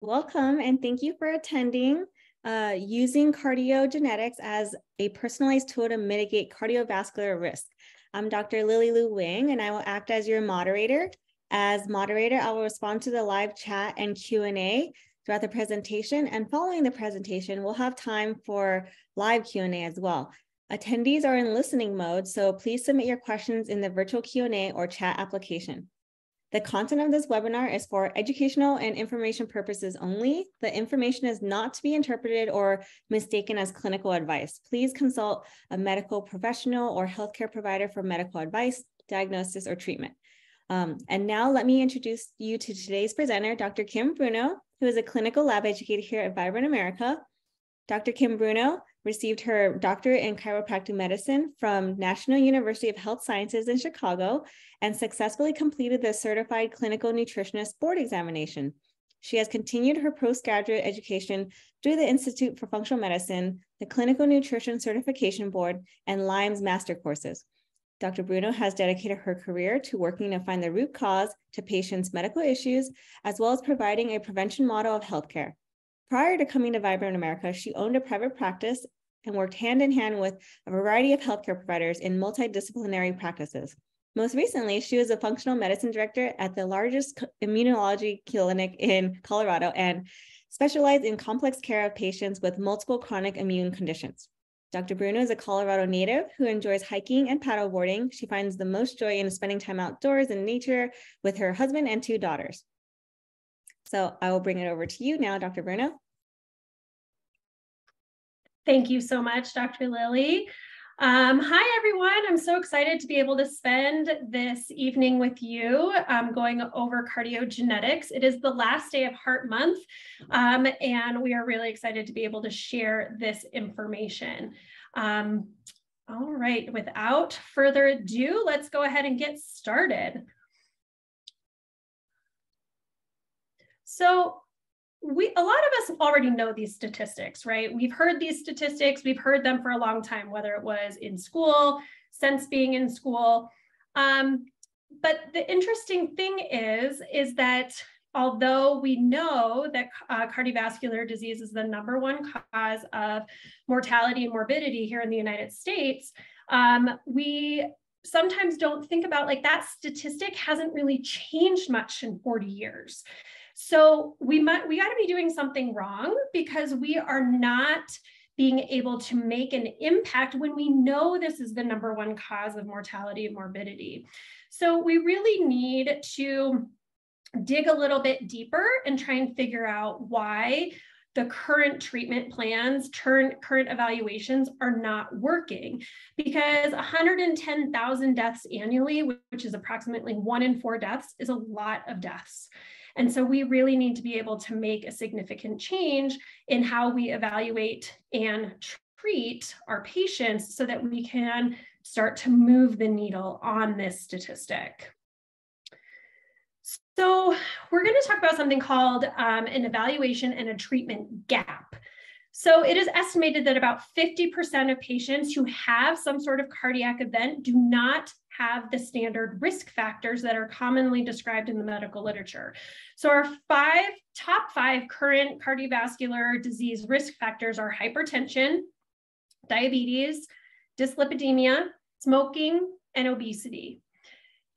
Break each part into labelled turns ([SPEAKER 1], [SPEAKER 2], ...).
[SPEAKER 1] Welcome, and thank you for attending using cardiogenetics as a personalized tool to mitigate cardiovascular risk. I'm Dr. Lily Lu Wang, and I will act as your moderator. As moderator, I will respond to the live chat and Q&A throughout the presentation, and following the presentation, we'll have time for live Q&A as well. Attendees are in listening mode, so please submit your questions in the virtual Q&A or chat application. The content of this webinar is for educational and information purposes only. The information is not to be interpreted or mistaken as clinical advice. Please consult a medical professional or healthcare provider for medical advice, diagnosis, or treatment. And now let me introduce you to today's presenter, Dr. Kim Bruno, who is a clinical lab educator here at Vibrant America. Dr. Kim Bruno received her doctorate in chiropractic medicine from National University of Health Sciences in Chicago and successfully completed the Certified Clinical Nutritionist Board examination. She has continued her postgraduate education through the Institute for Functional Medicine, the Clinical Nutrition Certification Board, and Lyme's master courses. Dr. Bruno has dedicated her career to working to find the root cause to patients' medical issues, as well as providing a prevention model of healthcare. Prior to coming to Vibrant America, she owned a private practice and worked hand in hand with a variety of healthcare providers in multidisciplinary practices. Most recently, she was a functional medicine director at the largest immunology clinic in Colorado and specialized in complex care of patients with multiple chronic immune conditions. Dr. Bruno is a Colorado native who enjoys hiking and paddleboarding. She finds the most joy in spending time outdoors in nature with her husband and 2 daughters. So I will bring it over to you now, Dr. Bruno.
[SPEAKER 2] Thank you so much, Dr. Lily. Hi, everyone. I'm so excited to be able to spend this evening with you going over cardiogenetics. It is the last day of Heart Month, and we are really excited to be able to share this information. All right, without further ado, let's go ahead and get started. So a lot of us already know these statistics, right? We've heard these statistics, we've heard them for a long time, whether it was in school, since being in school. But the interesting thing is that although we know that cardiovascular disease is the #1 cause of mortality and morbidity here in the United States, we sometimes don't think about like that statistic hasn't really changed much in 40 years. So we got to be doing something wrong because we are not being able to make an impact when we know this is the #1 cause of mortality and morbidity. So we really need to dig a little bit deeper and try and figure out why the current treatment plans, current evaluations are not working, because 110,000 deaths annually, which is approximately 1 in 4 deaths, is a lot of deaths. And so we really need to be able to make a significant change in how we evaluate and treat our patients so that we can start to move the needle on this statistic. So we're going to talk about something called an evaluation and a treatment gap. So it is estimated that about 50% of patients who have some sort of cardiac event do not have the standard risk factors that are commonly described in the medical literature. So our top five current cardiovascular disease risk factors are hypertension, diabetes, dyslipidemia, smoking, and obesity.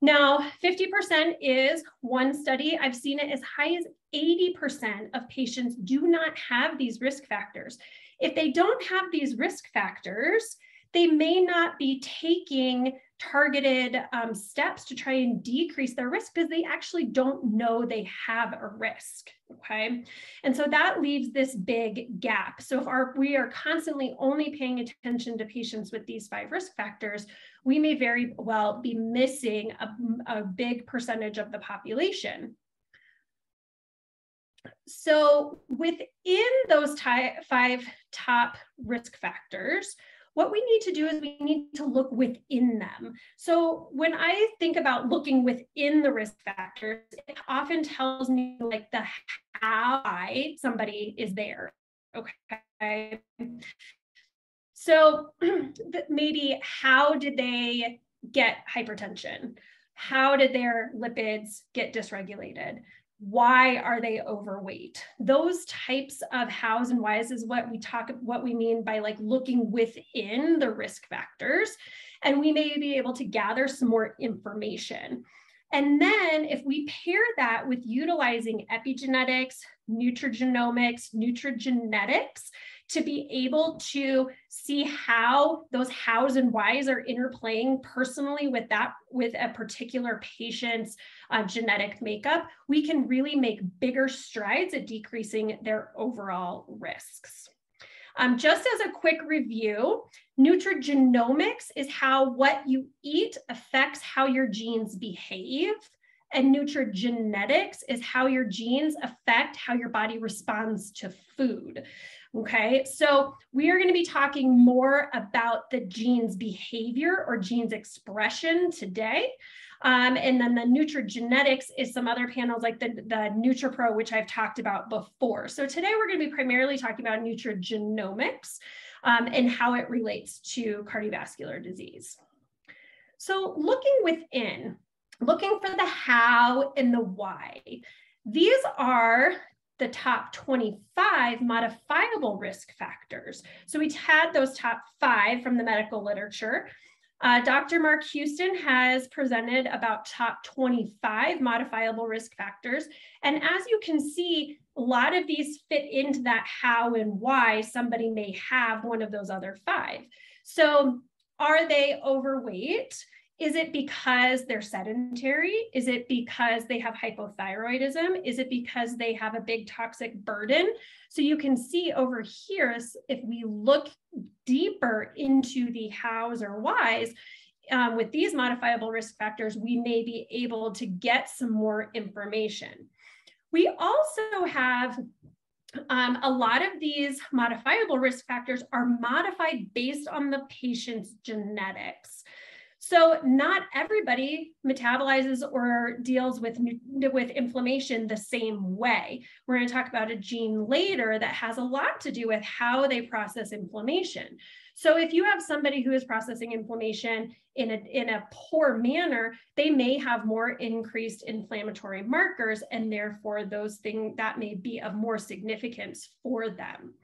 [SPEAKER 2] Now, 50% is one study. I've seen it as high as 80% of patients do not have these risk factors. If they don't have these risk factors, they may not be taking targeted steps to try and decrease their risk because they actually don't know they have a risk, okay? And so that leaves this big gap. So if we are constantly only paying attention to patients with these 5 risk factors, we may very well be missing a big percentage of the population. So within those 5 top risk factors, what we need to do is we need to look within them. So when I think about looking within the risk factors, it often tells me like the how somebody is there, okay? So maybe how did they get hypertension? How did their lipids get dysregulated? Why are they overweight? Those types of hows and whys is what we mean by like looking within the risk factors. And we may be able to gather some more information. And then if we pair that with utilizing epigenetics, nutrigenomics, nutrigenetics, to be able to see how those hows and whys are interplaying personally with a particular patient's genetic makeup, we can really make bigger strides at decreasing their overall risks. Just as a quick review, nutrigenomics is how what you eat affects how your genes behave. And nutrigenetics is how your genes affect how your body responds to food. Okay, so we are going to be talking more about the genes behavior or genes expression today. And then the nutrigenetics is some other panels like the NutriPro, which I've talked about before. So today we're going to be primarily talking about nutrigenomics and how it relates to cardiovascular disease. So looking within, looking for the how and the why, these are the top 25 modifiable risk factors. So we had those top 5 from the medical literature. Dr. Mark Houston has presented about top 25 modifiable risk factors. And as you can see, a lot of these fit into that how and why somebody may have one of those other 5. So are they overweight? Is it because they're sedentary? Is it because they have hypothyroidism? Is it because they have a big toxic burden? So you can see over here, if we look deeper into the hows or whys, with these modifiable risk factors, we may be able to get some more information. We also have a lot of these modifiable risk factors are modified based on the patient's genetics. So not everybody metabolizes or deals with inflammation the same way. We're going to talk about a gene later that has a lot to do with how they process inflammation. So if you have somebody who is processing inflammation in a poor manner, they may have more increased inflammatory markers, and therefore those things that may be of more significance for them.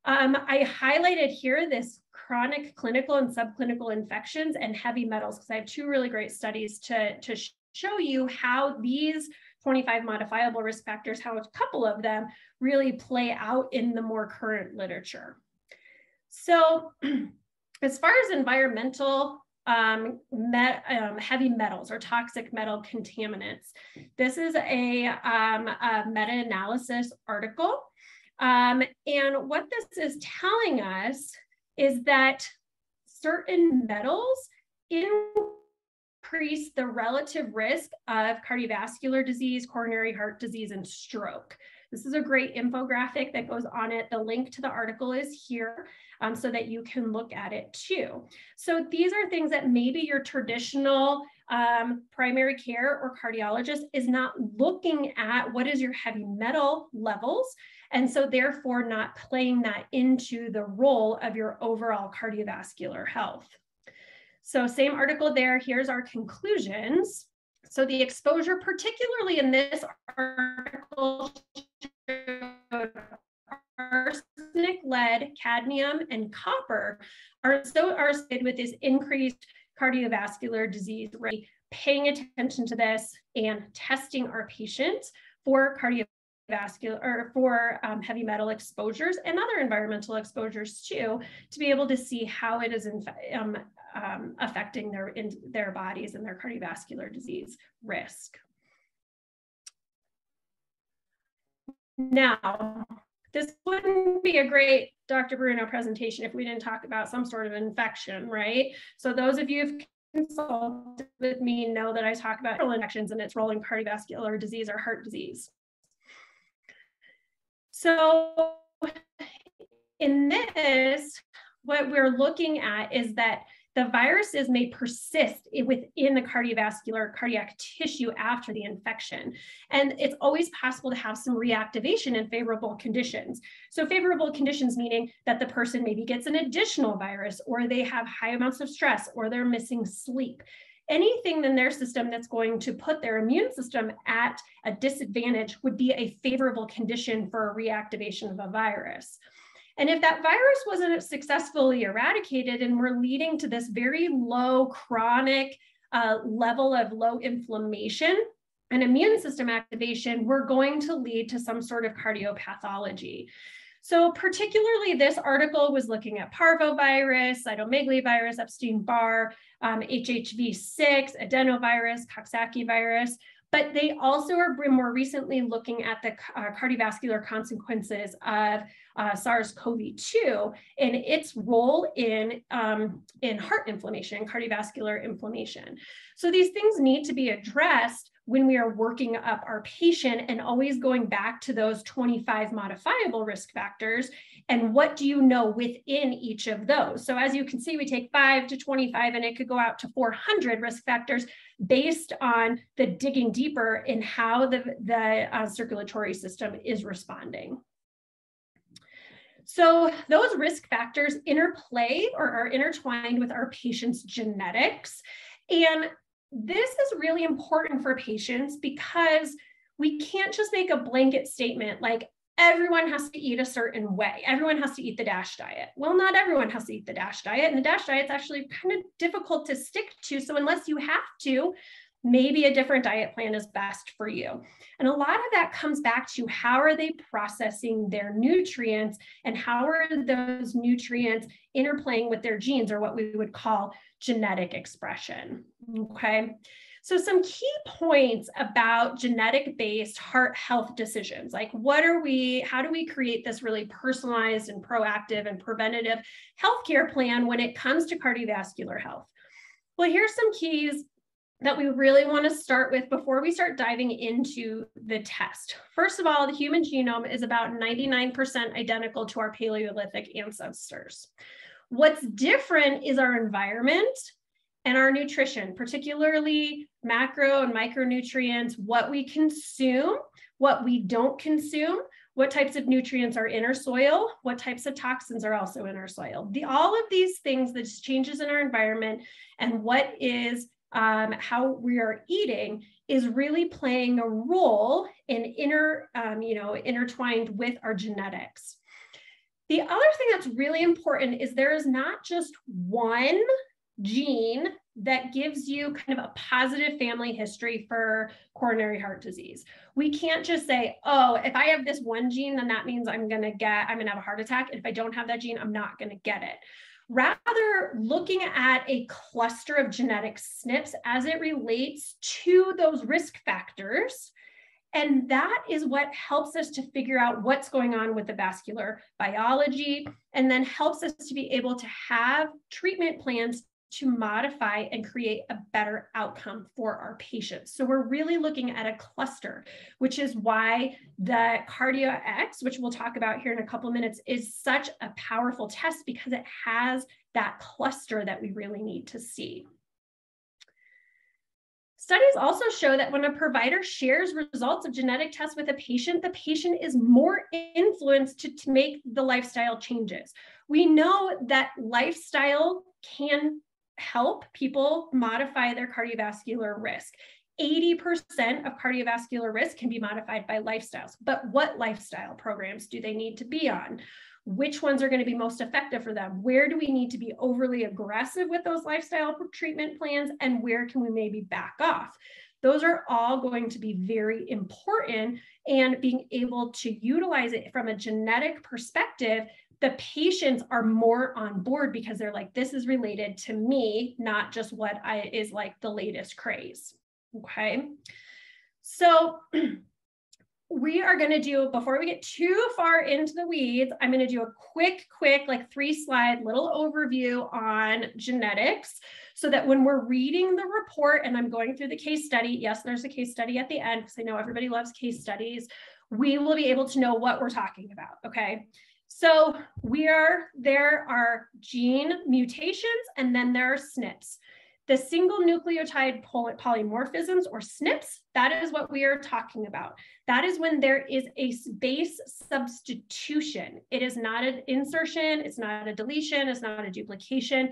[SPEAKER 2] I highlighted here this chronic clinical and subclinical infections and heavy metals because I have 2 really great studies to show you how these 25 modifiable risk factors, how a couple of them really play out in the more current literature. So as far as environmental heavy metals or toxic metal contaminants, this is a meta-analysis article. And what this is telling us is that certain metals increase the relative risk of cardiovascular disease, coronary heart disease, and stroke. This is a great infographic that goes on it. The link to the article is here so that you can look at it too. So these are things that maybe your traditional primary care or cardiologist is not looking at. What is your heavy metal levels? And so therefore not playing that into the role of your overall cardiovascular health. So same article there, here's our conclusions. So the exposure, particularly in this article, showed arsenic, lead, cadmium, and copper are associated with this increased cardiovascular disease rate. Paying attention to this and testing our patients for cardiovascular or for heavy metal exposures and other environmental exposures too, to be able to see how it is affecting their bodies and their cardiovascular disease risk. Now, this wouldn't be a great Dr. Bruno presentation if we didn't talk about some sort of infection, right? So those of you who've consulted with me know that I talk about infections and its role in cardiovascular disease or heart disease. So in this, what we're looking at is that the viruses may persist within the cardiac tissue after the infection. And it's always possible to have some reactivation in favorable conditions. So favorable conditions meaning that the person maybe gets an additional virus, or they have high amounts of stress, or they're missing sleep. anything in their system that's going to put their immune system at a disadvantage would be a favorable condition for a reactivation of a virus. And if that virus wasn't successfully eradicated and we're leading to this very low chronic level of low inflammation and immune system activation, we're going to lead to some sort of cardiopathology. So particularly this article was looking at parvovirus, cytomegalovirus, Epstein-Barr, HHV6, adenovirus, Coxsackie virus, but they also are more recently looking at the cardiovascular consequences of SARS-CoV-2 and its role in heart inflammation, cardiovascular inflammation. So these things need to be addressed when we are working up our patient and always going back to those 25 modifiable risk factors and what do you know within each of those. So as you can see, we take 5 to 25 and it could go out to 400 risk factors based on the digging deeper in how the circulatory system is responding. So those risk factors interplay or are intertwined with our patient's genetics. And this is really important for patients because we can't just make a blanket statement like everyone has to eat a certain way. Everyone has to eat the DASH diet. Well, not everyone has to eat the DASH diet, and the DASH diet is actually kind of difficult to stick to. So unless you have to, maybe a different diet plan is best for you. And a lot of that comes back to how are they processing their nutrients and how are those nutrients interplaying with their genes, or what we would call genetic expression, okay? So some key points about genetic-based heart health decisions, like how do we create this really personalized and proactive and preventative healthcare plan when it comes to cardiovascular health? Well, here's some keys that we really want to start with before we start diving into the test. First of all, the human genome is about 99% identical to our Paleolithic ancestors. What's different is our environment and our nutrition, particularly macro and micronutrients, what we consume, what we don't consume, what types of nutrients are in our soil, what types of toxins are also in our soil. All of these things, the changes in our environment and what is how we are eating is really playing a role in intertwined with our genetics. The other thing that's really important is there is not just one gene that gives you kind of a positive family history for coronary heart disease. We can't just say, oh, if I have this one gene, then that means I'm gonna have a heart attack. And if I don't have that gene, I'm not gonna get it. Rather, looking at a cluster of genetic SNPs as it relates to those risk factors. And that is what helps us to figure out what's going on with the vascular biology, and then helps us to be able to have treatment plans to modify and create a better outcome for our patients. So we're really looking at a cluster, which is why the CardiaX, which we'll talk about here in a couple of minutes, is such a powerful test because it has that cluster that we really need to see. Studies also show that when a provider shares results of genetic tests with a patient, the patient is more influenced to make the lifestyle changes. We know that lifestyle can help people modify their cardiovascular risk. 80% of cardiovascular risk can be modified by lifestyles, but what lifestyle programs do they need to be on? Which ones are going to be most effective for them? Where do we need to be overly aggressive with those lifestyle treatment plans? And where can we maybe back off? Those are all going to be very important, and being able to utilize it from a genetic perspective, the patients are more on board because they're like, this is related to me, not just what is like the latest craze. Okay. So we are going to do, before we get too far into the weeds, I'm going to do a quick, like 3-slide little overview on genetics, so that when we're reading the report and I'm going through the case study, yes, there's a case study at the end because I know everybody loves case studies, we will be able to know what we're talking about. Okay. So there are gene mutations, and then there are SNPs. The single nucleotide polymorphisms, or SNPs, that is what we are talking about. That is when there is a base substitution. It is not an insertion, it's not a deletion, it's not a duplication.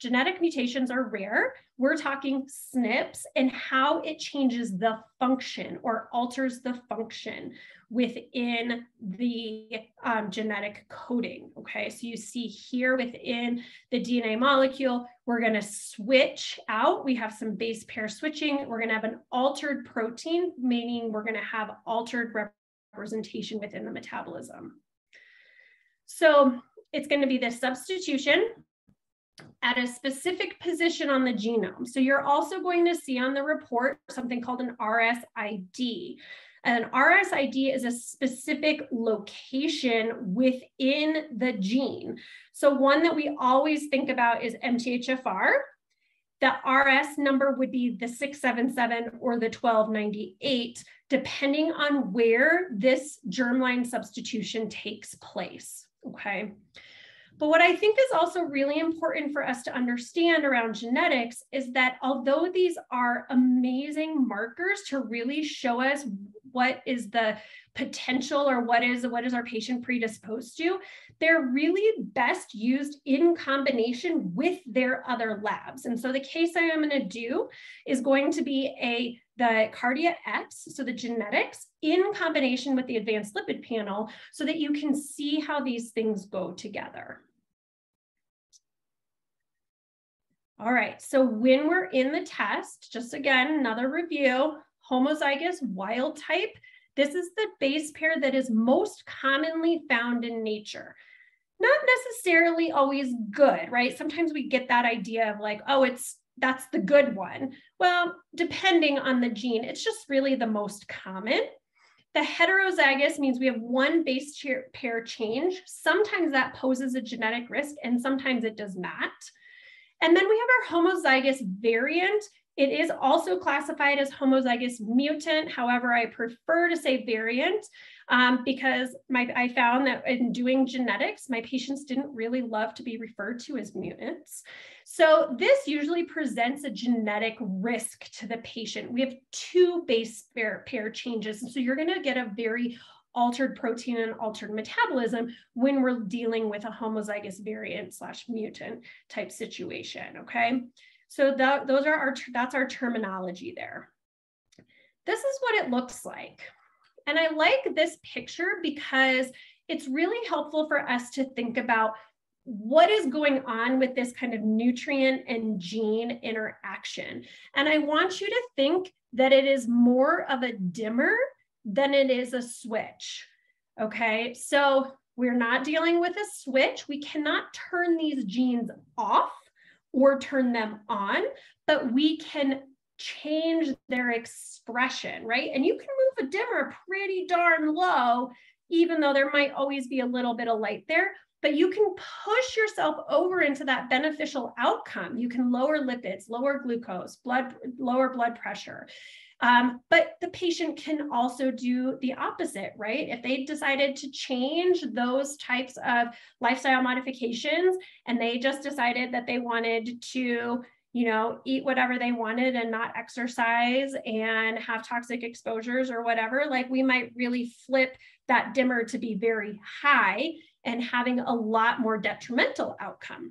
[SPEAKER 2] Genetic mutations are rare. We're talking SNPs and how it changes the function or alters the function within the genetic coding. Okay, so you see here within the DNA molecule, we're going to switch out. We have some base pair switching. We're going to have an altered protein, meaning we're going to have altered representation within the metabolism. So it's going to be this substitution at a specific position on the genome. So you're also going to see on the report something called an RSID. An RSID is a specific location within the gene. So one that we always think about is MTHFR. The RS number would be the 677 or the 1298, depending on where this germline substitution takes place, okay? But what I think is also really important for us to understand around genetics is that although these are amazing markers to really show us what is the potential or what is our patient predisposed to, they're really best used in combination with their other labs. And so the case I am going to do is going to be the CardiaX, so the genetics, in combination with the advanced lipid panel, so that you can see how these things go together. All right, so when we're in the test, just again, another review, homozygous wild type, this is the base pair that is most commonly found in nature. Not necessarily always good, right? Sometimes we get that idea of like, oh, that's the good one. Well, depending on the gene, it's just really the most common. The heterozygous means we have one base pair change. Sometimes that poses a genetic risk and sometimes it does not. And then we have our homozygous variant. It is also classified as homozygous mutant. However, I prefer to say variant because I found that in doing genetics, my patients didn't really love to be referred to as mutants. So this usually presents a genetic risk to the patient. We have two base pair changes. So you're going to get a very altered protein and altered metabolism when we're dealing with a homozygous variant / mutant type situation, okay? So that's our terminology there. This is what it looks like. And I like this picture because it's really helpful for us to think about what is going on with this kind of nutrient and gene interaction. And I want you to think that it is more of a dimmer than it is a switch, okay? So we're not dealing with a switch. We cannot turn these genes off or turn them on, but we can change their expression, right? And you can move a dimmer pretty darn low, even though there might always be a little bit of light there, but you can push yourself over into that beneficial outcome. You can lower lipids, lower glucose, lower blood pressure. But the patient can also do the opposite, right? If they decided to change those types of lifestyle modifications and they just decided that they wanted to, eat whatever they wanted and not exercise and have toxic exposures or whatever, like we might really flip that dimmer to be very high and having a lot more detrimental outcome.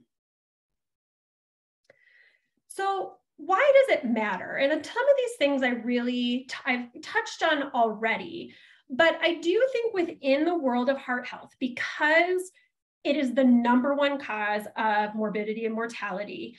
[SPEAKER 2] So why does it matter? And some of these things I've touched on already, but I do think within the world of heart health, because it is the #1 cause of morbidity and mortality,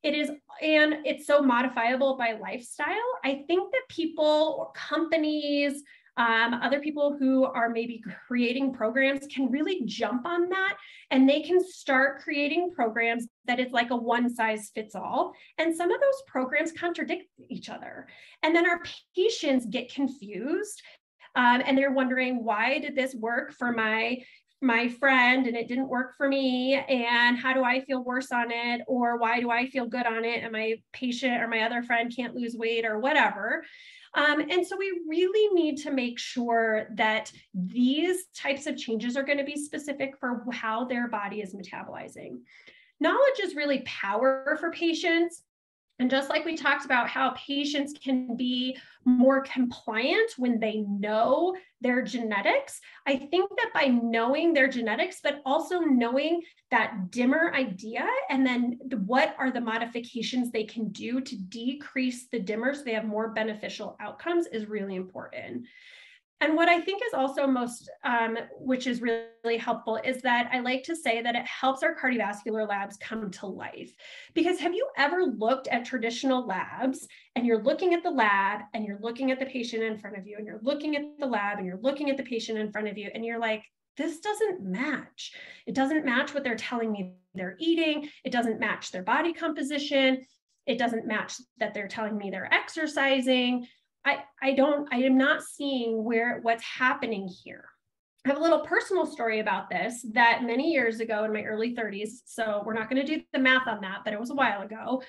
[SPEAKER 2] and it's so modifiable by lifestyle, I think that people or companies, other people who are maybe creating programs can really jump on that, and they can start creating programs that it's like a one size fits all. And some of those programs contradict each other. And then our patients get confused and they're wondering, why did this work for my friend and it didn't work for me? And how do I feel worse on it? Or why do I feel good on it? And my patient or my other friend can't lose weight or whatever. And so we really need to make sure that these types of changes are going to be specific for how their body is metabolizing. Knowledge is really power for patients. And just like we talked about how patients can be more compliant when they know their genetics, I think that by knowing their genetics, but also knowing that dimmer idea, and then what are the modifications they can do to decrease the dimmer so they have more beneficial outcomes, is really important. And what I think is also most, which is really helpful, is that I like to say that it helps our cardiovascular labs come to life. Because have you ever looked at traditional labs and you're looking at the lab and you're looking at the patient in front of you, and you're looking at the lab and you're looking at the patient in front of you, and you're like, this doesn't match. It doesn't match what they're telling me they're eating. It doesn't match their body composition. It doesn't match that they're telling me they're exercising. I am not seeing what's happening here. I have a little personal story about this, that many years ago in my early 30s, so we're not going to do the math on that, but it was a while ago.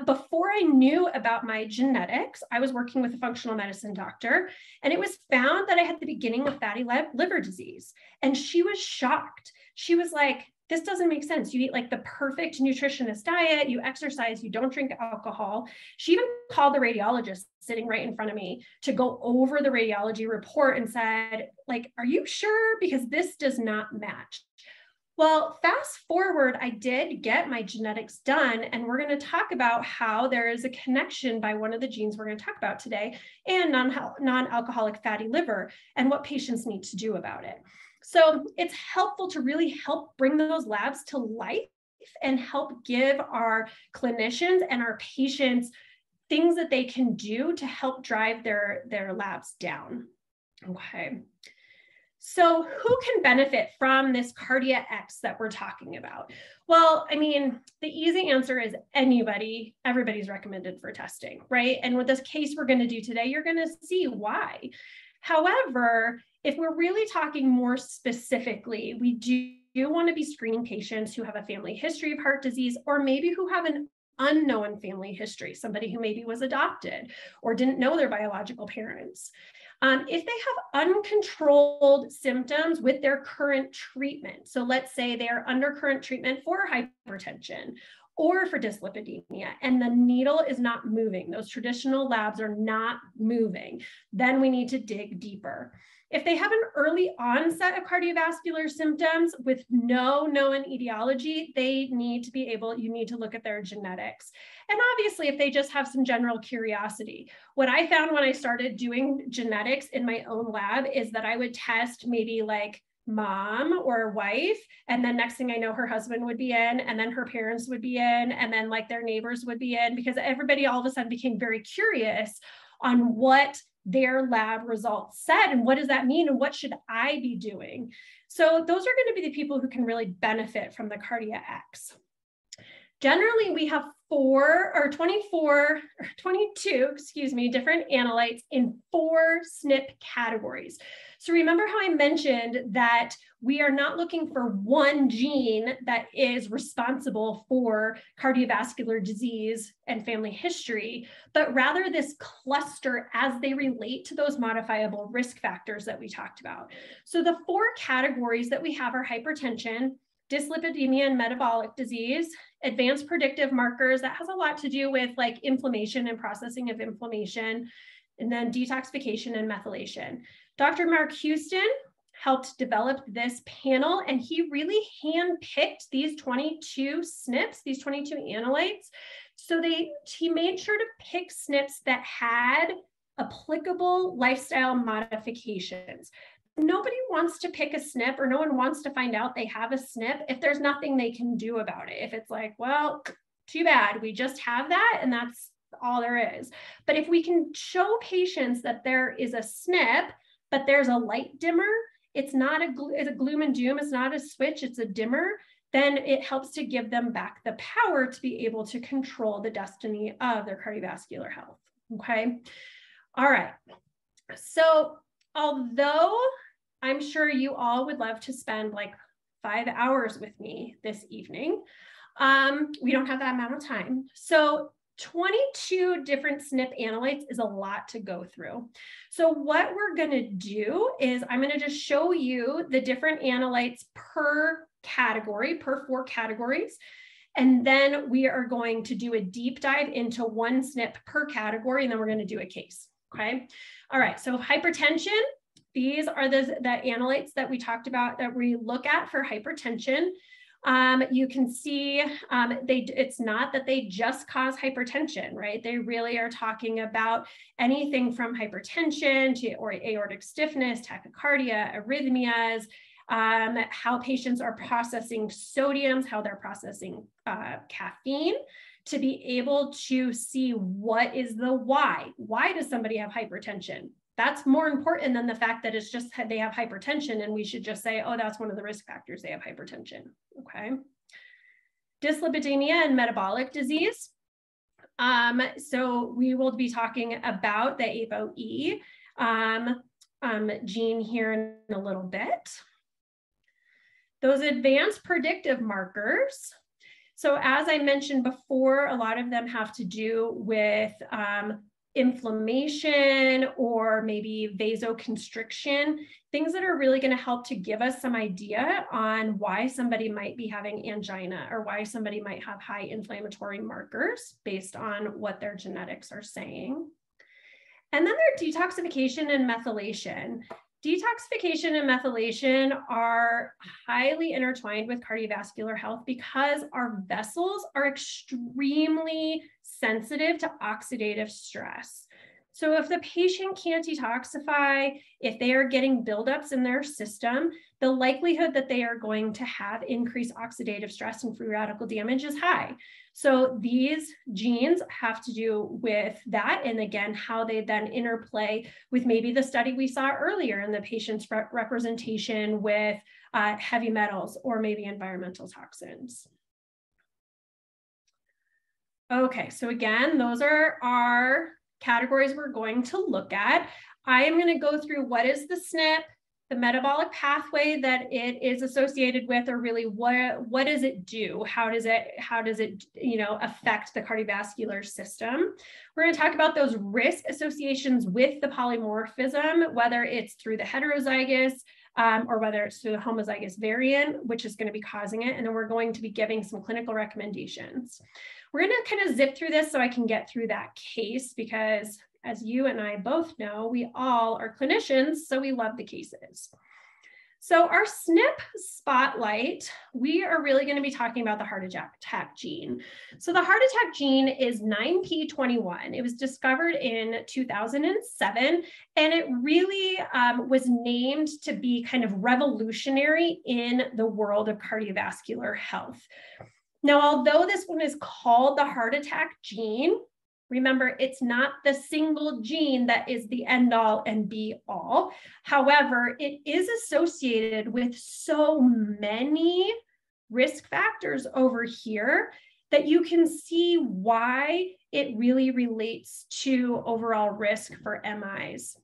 [SPEAKER 2] Before I knew about my genetics, I was working with a functional medicine doctor, and it was found that I had the beginning of fatty liver disease. And she was shocked. She was like, this doesn't make sense. You eat like the perfect nutritionist diet, you exercise, you don't drink alcohol. She even called the radiologist sitting right in front of me to go over the radiology report and said, like, are you sure? Because this does not match. Well, fast forward, I did get my genetics done, and we're going to talk about how there is a connection by one of the genes we're going to talk about today and non-alcoholic fatty liver, and what patients need to do about it. So it's helpful to really help bring those labs to life and help give our clinicians and our patients things that they can do to help drive their labs down. Okay. So who can benefit from this CardiaX that we're talking about? Well, I mean, the easy answer is anybody. Everybody's recommended for testing, right? And with this case we're going to do today, you're going to see why. However, if we're really talking more specifically, we do want to be screening patients who have a family history of heart disease, or maybe who have an unknown family history, somebody who maybe was adopted or didn't know their biological parents. If they have uncontrolled symptoms with their current treatment, so let's say they are under current treatment for hypertension or for dyslipidemia, and the needle is not moving, those traditional labs are not moving, then we need to dig deeper. If they have an early onset of cardiovascular symptoms with no known etiology, you need to look at their genetics. And obviously, if they just have some general curiosity, what I found when I started doing genetics in my own lab is that I would test maybe like mom or wife, and then next thing I know, her husband would be in, and then her parents would be in, and then like their neighbors would be in, because everybody all of a sudden became very curious on what their lab results said, and what does that mean, and what should I be doing? So those are going to be the people who can really benefit from the CardiaX. Generally, we have 22 different analytes in 4 SNP categories. So remember how I mentioned that we are not looking for one gene that is responsible for cardiovascular disease and family history, but rather this cluster as they relate to those modifiable risk factors that we talked about. So the 4 categories that we have are hypertension, dyslipidemia and metabolic disease, advanced predictive markers, that has a lot to do with like inflammation and processing of inflammation, and then detoxification and methylation. Dr. Mark Houston helped develop this panel, and he really handpicked these 22 SNPs, these 22 analytes. So he made sure to pick SNPs that had applicable lifestyle modifications. Nobody wants to pick a SNP, or no one wants to find out they have a SNP if there's nothing they can do about it. If it's like, well, too bad, we just have that and that's all there is. But if we can show patients that there is a SNP, but there's a light dimmer, it's a gloom and doom, it's not a switch, it's a dimmer, then it helps to give them back the power to be able to control the destiny of their cardiovascular health. Okay. All right. So although I'm sure you all would love to spend like 5 hours with me this evening, we don't have that amount of time. So 22 different SNP analytes is a lot to go through. So what we're going to do is I'm going to just show you the different analytes per category, per 4 categories. And then we are going to do a deep dive into one SNP per category, and then we're going to do a case. Okay. All right. So hypertension, these are the analytes that we talked about that we look at for hypertension. You can see it's not that they just cause hypertension, right? They really are talking about anything from hypertension to aortic stiffness, tachycardia, arrhythmias, how patients are processing sodiums, how they're processing caffeine, to be able to see what is the why. Why does somebody have hypertension? That's more important than the fact that it's just they have hypertension and we should just say, oh, that's one of the risk factors, they have hypertension, okay? Dyslipidemia and metabolic disease. So we will be talking about the ApoE gene here in a little bit. Those advanced predictive markers. So as I mentioned before, a lot of them have to do with inflammation or maybe vasoconstriction, things that are really going to help to give us some idea on why somebody might be having angina or why somebody might have high inflammatory markers based on what their genetics are saying. And then their detoxification and methylation. Detoxification and methylation are highly intertwined with cardiovascular health because our vessels are extremely sensitive to oxidative stress. So if the patient can't detoxify, if they are getting buildups in their system, the likelihood that they are going to have increased oxidative stress and free radical damage is high. So these genes have to do with that. And again, how they then interplay with maybe the study we saw earlier in the patient's representation with heavy metals or maybe environmental toxins. Okay, so again, those are our categories we're going to look at. I am going to go through what is the SNP, the metabolic pathway that it is associated with, or really what does it do? How does it affect the cardiovascular system? We're going to talk about those risk associations with the polymorphism, whether it's through the heterozygous or whether it's through the homozygous variant, which is going to be causing it. And then we're going to be giving some clinical recommendations. We're going to kind of zip through this so I can get through that case because, as you and I both know, we all are clinicians, so we love the cases. So our SNP spotlight, we are really going to be talking about the heart attack gene. So the heart attack gene is 9p21. It was discovered in 2007, and it really was named to be kind of revolutionary in the world of cardiovascular health. Now, although this one is called the heart attack gene, remember, it's not the single gene that is the end all and be all. However, it is associated with so many risk factors over here that you can see why it really relates to overall risk for MIs.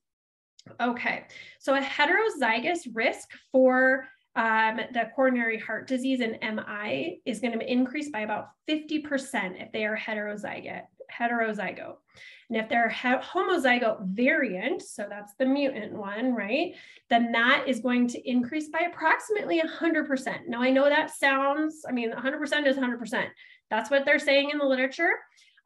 [SPEAKER 2] Okay, so a heterozygous risk for the coronary heart disease and MI is going to increase by about 50% if they are heterozygote. And if they're homozygote variant, so that's the mutant one, right? Then that is going to increase by approximately 100%. Now I know that sounds, 100% is 100%. That's what they're saying in the literature.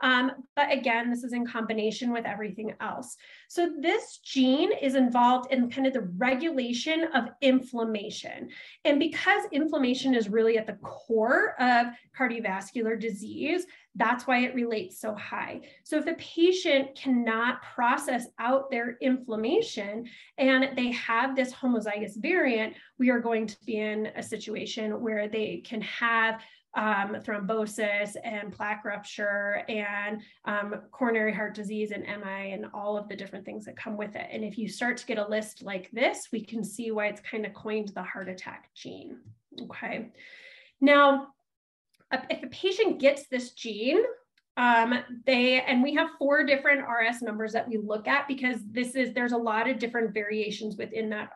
[SPEAKER 2] But again, this is in combination with everything else. So this gene is involved in kind of the regulation of inflammation. And because inflammation is really at the core of cardiovascular disease, that's why it relates so high. So if the patient cannot process out their inflammation and they have this homozygous variant, we are going to be in a situation where they can have thrombosis and plaque rupture and coronary heart disease and MI and all of the different things that come with it. And if you start to get a list like this, we can see why it's kind of coined the heart attack gene. Okay. Now, if a patient gets this gene, and we have 4 different RS numbers that we look at because there's a lot of different variations within the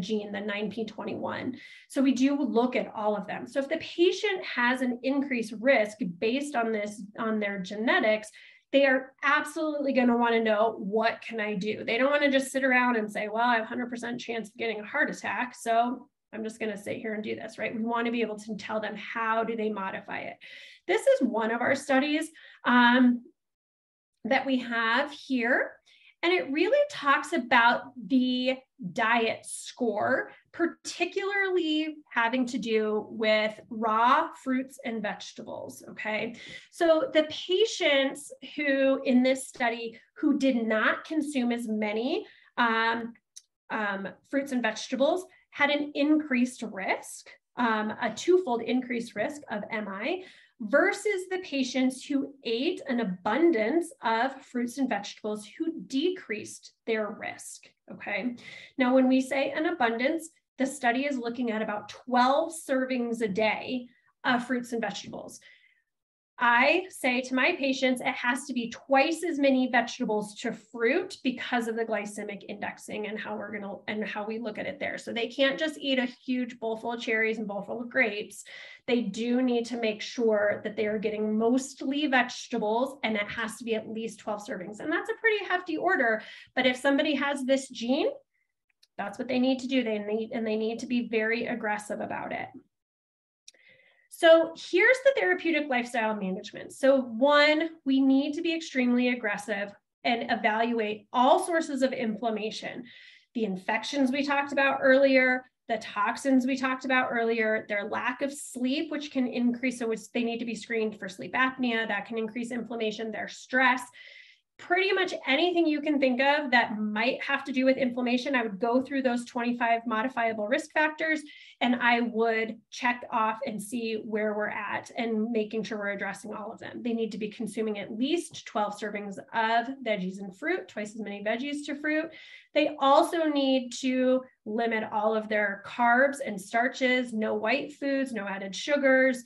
[SPEAKER 2] gene, the 9p21. So we do look at all of them. So if the patient has an increased risk based on their genetics, they are absolutely going to want to know, what can I do? They don't want to just sit around and say, well, I have 100% chance of getting a heart attack, so I'm just going to sit here and do this, right? We want to be able to tell them how do they modify it. This is one of our studies that we have here. And it really talks about the diet score, particularly having to do with raw fruits and vegetables, okay? So the patients who in this study who did not consume as many fruits and vegetables had an increased risk, a twofold increased risk of MI, versus the patients who ate an abundance of fruits and vegetables who decreased their risk, okay? Now, when we say an abundance, the study is looking at about 12 servings a day of fruits and vegetables. I say to my patients, it has to be twice as many vegetables to fruit because of the glycemic indexing and how we look at it there. So they can't just eat a huge bowl full of cherries and bowl full of grapes. They do need to make sure that they are getting mostly vegetables, and it has to be at least 12 servings. And that's a pretty hefty order. But if somebody has this gene, that's what they need to do. They need to be very aggressive about it. So here's the therapeutic lifestyle management. So one, we need to be extremely aggressive and evaluate all sources of inflammation. The infections we talked about earlier, the toxins we talked about earlier, their lack of sleep, which can increase, so they need to be screened for sleep apnea, that can increase inflammation, their stress. Pretty much anything you can think of that might have to do with inflammation, I would go through those 25 modifiable risk factors and I would check off and see where we're at and making sure we're addressing all of them. They need to be consuming at least 12 servings of veggies and fruit, twice as many veggies to fruit. They also need to limit all of their carbs and starches, no white foods, no added sugars.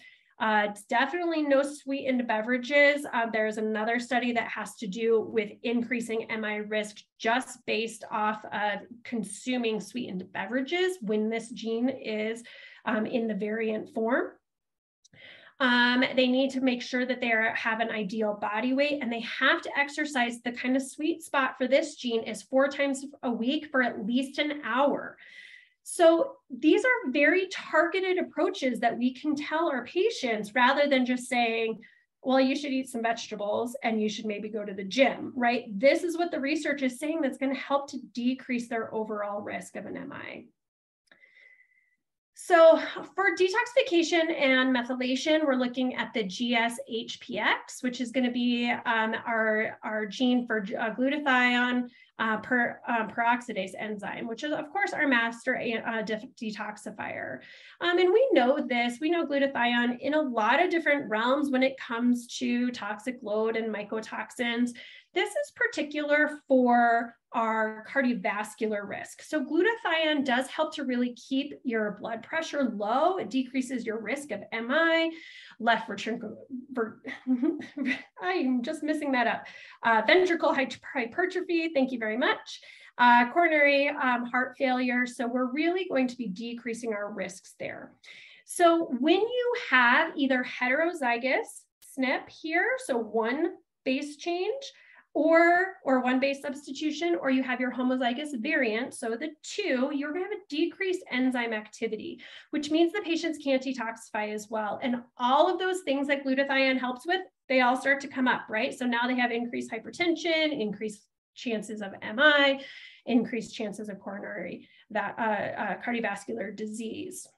[SPEAKER 2] Definitely no sweetened beverages. There's another study that has to do with increasing MI risk just based off of consuming sweetened beverages when this gene is in the variant form. They need to make sure that they have an ideal body weight, and they have to exercise. The kind of sweet spot for this gene is 4 times a week for at least an hour. So these are very targeted approaches that we can tell our patients rather than just saying, well, you should eat some vegetables and you should maybe go to the gym, right? This is what the research is saying that's going to help to decrease their overall risk of an MI. So for detoxification and methylation, we're looking at the GSHPX, which is going to be our gene for glutathione peroxidase enzyme, which is, of course, our master detoxifier. And we know this, we know glutathione in a lot of different realms when it comes to toxic load and mycotoxins. This is particular for our cardiovascular risk. So glutathione does help to really keep your blood pressure low. It decreases your risk of MI, left ventricle, I'm just missing that up. Ventricle hypertrophy, thank you very much. Coronary heart failure. So we're really going to be decreasing our risks there. So when you have either heterozygous SNP here, so one base change, or one base substitution, or you have your homozygous variant, so the two, you're going to have a decreased enzyme activity, which means the patients can't detoxify as well. And all of those things that glutathione helps with, they all start to come up, right? So now they have increased hypertension, increased chances of MI, increased chances of coronary cardiovascular disease.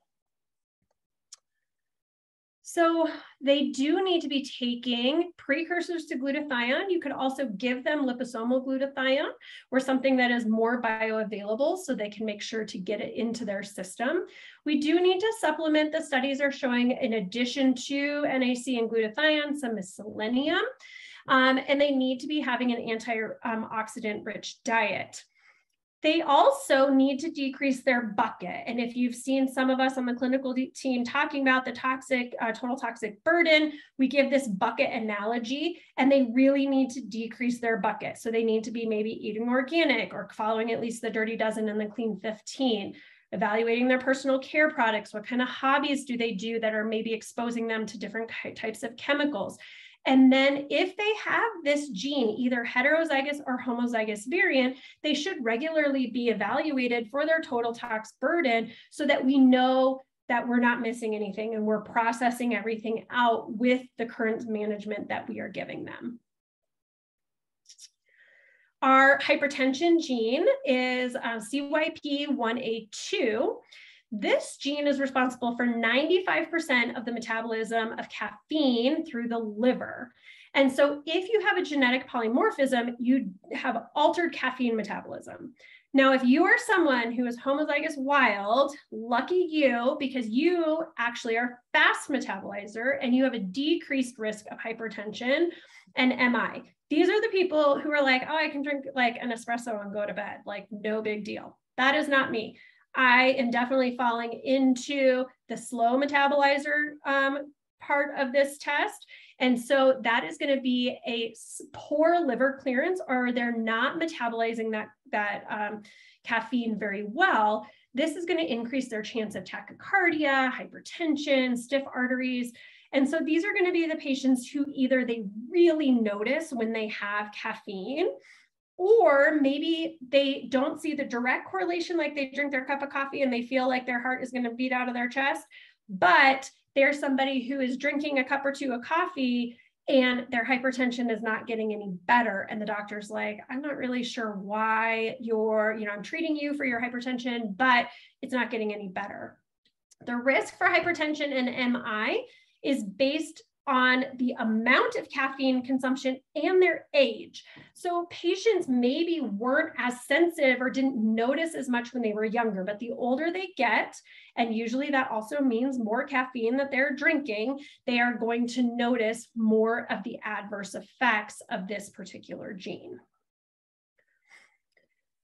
[SPEAKER 2] So they do need to be taking precursors to glutathione. You could also give them liposomal glutathione or something that is more bioavailable so they can make sure to get it into their system. We do need to supplement, the studies are showing, in addition to NAC and glutathione, some selenium, and they need to be having an antioxidant-rich diet. They also need to decrease their bucket. And if you've seen some of us on the clinical team talking about the total toxic burden, we give this bucket analogy, and they really need to decrease their bucket. So they need to be maybe eating organic or following at least the Dirty Dozen and the Clean 15, evaluating their personal care products. What kind of hobbies do they do that are maybe exposing them to different types of chemicals? And then if they have this gene, either heterozygous or homozygous variant, they should regularly be evaluated for their total tox burden so that we know that we're not missing anything and we're processing everything out with the current management that we are giving them. Our hypertension gene is CYP1A2. This gene is responsible for 95% of the metabolism of caffeine through the liver. And so if you have a genetic polymorphism, you have altered caffeine metabolism. Now, if you are someone who is homozygous wild, lucky you, because you actually are fast metabolizer and you have a decreased risk of hypertension and MI. These are the people who are like, oh, I can drink like an espresso and go to bed, like no big deal. That is not me. I am definitely falling into the slow metabolizer part of this test. And so that is going to be a poor liver clearance, or they're not metabolizing that caffeine very well. This is going to increase their chance of tachycardia, hypertension, stiff arteries. And so these are going to be the patients who either they really notice when they have caffeine, or maybe they don't see the direct correlation, like they drink their cup of coffee and they feel like their heart is going to beat out of their chest, but they're somebody who is drinking a cup or two of coffee and their hypertension is not getting any better. And the doctor's like, I'm not really sure why I'm treating you for your hypertension, but it's not getting any better. The risk for hypertension and MI is based on the amount of caffeine consumption and their age. So patients maybe weren't as sensitive or didn't notice as much when they were younger, but the older they get, and usually that also means more caffeine that they're drinking, they are going to notice more of the adverse effects of this particular gene.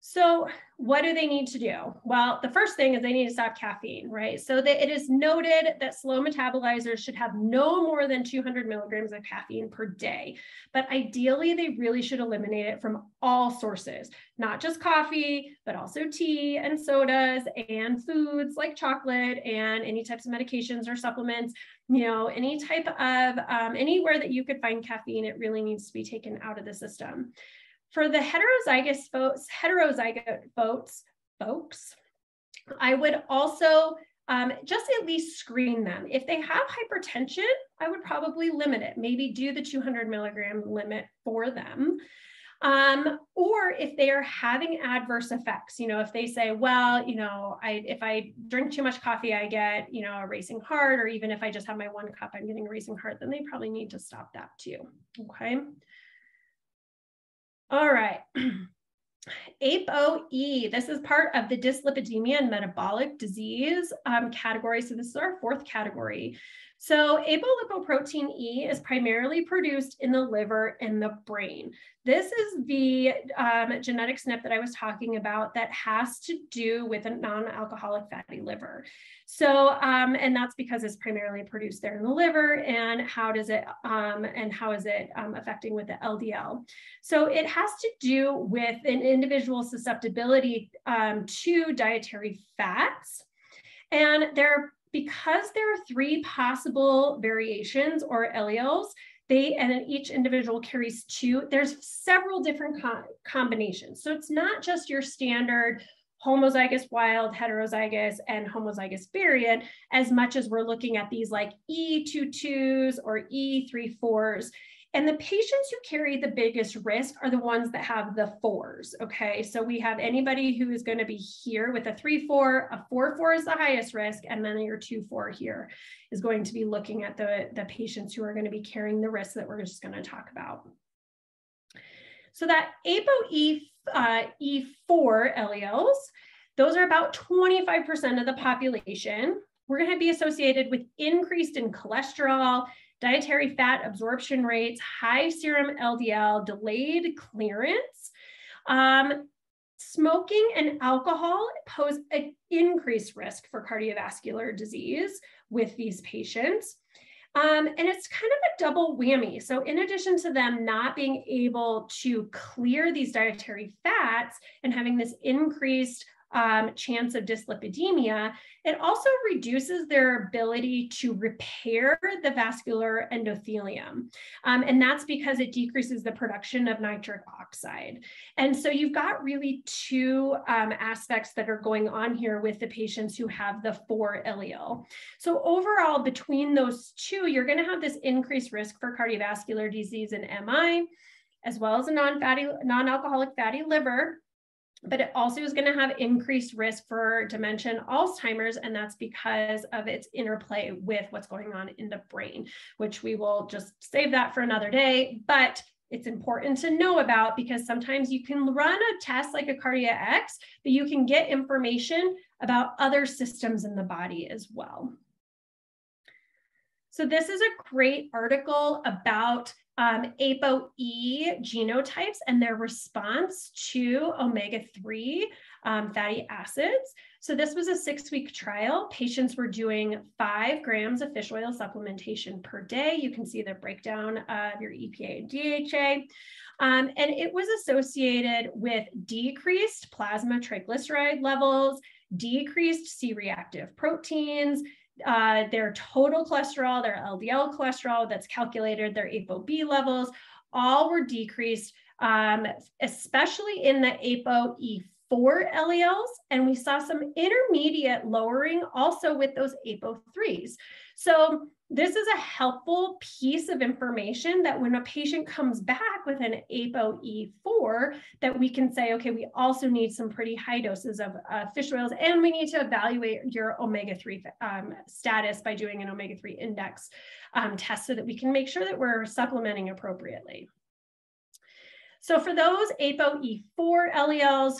[SPEAKER 2] So what do they need to do? Well, the first thing is they need to stop caffeine, right? So that it is noted that slow metabolizers should have no more than 200 milligrams of caffeine per day. But ideally, they really should eliminate it from all sources, not just coffee, but also tea and sodas and foods like chocolate and any types of medications or supplements, any type of, anywhere that you could find caffeine, it really needs to be taken out of the system. For the heterozygote folks, I would also just at least screen them. If they have hypertension, I would probably limit it, maybe do the 200 milligram limit for them. Or if they are having adverse effects, if they say, well, if I drink too much coffee, I get, a racing heart, or even if I just have my one cup, I'm getting a racing heart, then they probably need to stop that too, okay? All right, ApoE, this is part of the dyslipidemia and metabolic disease category. So this is our fourth category. So apolipoprotein E is primarily produced in the liver and the brain. This is the genetic SNP that I was talking about that has to do with a non-alcoholic fatty liver. So, and that's because it's primarily produced there in the liver, and how is it affecting with the LDL? So it has to do with an individual's susceptibility to dietary fats. And because there are three possible variations or alleles, and each individual carries two, there's several different combinations. So it's not just your standard homozygous wild, heterozygous, and homozygous variant, as much as we're looking at these like E22s or E34s. And the patients who carry the biggest risk are the ones that have the 4s, okay? So we have anybody who is gonna be here with a 3-4, a 4-4 is the highest risk, and then your 2-4 here is going to be looking at the patients who are gonna be carrying the risk that we're just gonna talk about. So that ApoE4 alleles, those are about 25% of the population. We're gonna be associated with increased in cholesterol, dietary fat absorption rates, high serum LDL, delayed clearance. Smoking and alcohol pose an increased risk for cardiovascular disease with these patients. And it's kind of a double whammy. So in addition to them not being able to clear these dietary fats and having this increased chance of dyslipidemia, it also reduces their ability to repair the vascular endothelium. And that's because it decreases the production of nitric oxide. And so you've got really two aspects that are going on here with the patients who have the 4 allele. So overall, between those two, you're going to have this increased risk for cardiovascular disease and MI, as well as a non-alcoholic fatty liver. But it also is going to have increased risk for dementia and Alzheimer's, and that's because of its interplay with what's going on in the brain, which we will just save that for another day. But it's important to know about because sometimes you can run a test like a CardiaX, but you can get information about other systems in the body as well. So this is a great article about ApoE genotypes and their response to omega-3 fatty acids. So this was a 6-week trial. Patients were doing 5 grams of fish oil supplementation per day. You can see the breakdown of your EPA and DHA. And it was associated with decreased plasma triglyceride levels, decreased C-reactive proteins, their total cholesterol, their LDL cholesterol that's calculated, their ApoB levels, all were decreased, especially in the ApoE4 alleles. And we saw some intermediate lowering also with those ApoE3s. So this is a helpful piece of information that when a patient comes back with an ApoE4, that we can say, okay, we also need some pretty high doses of fish oils, and we need to evaluate your omega-3 status by doing an omega-3 index test so that we can make sure that we're supplementing appropriately. So for those ApoE4 alleles,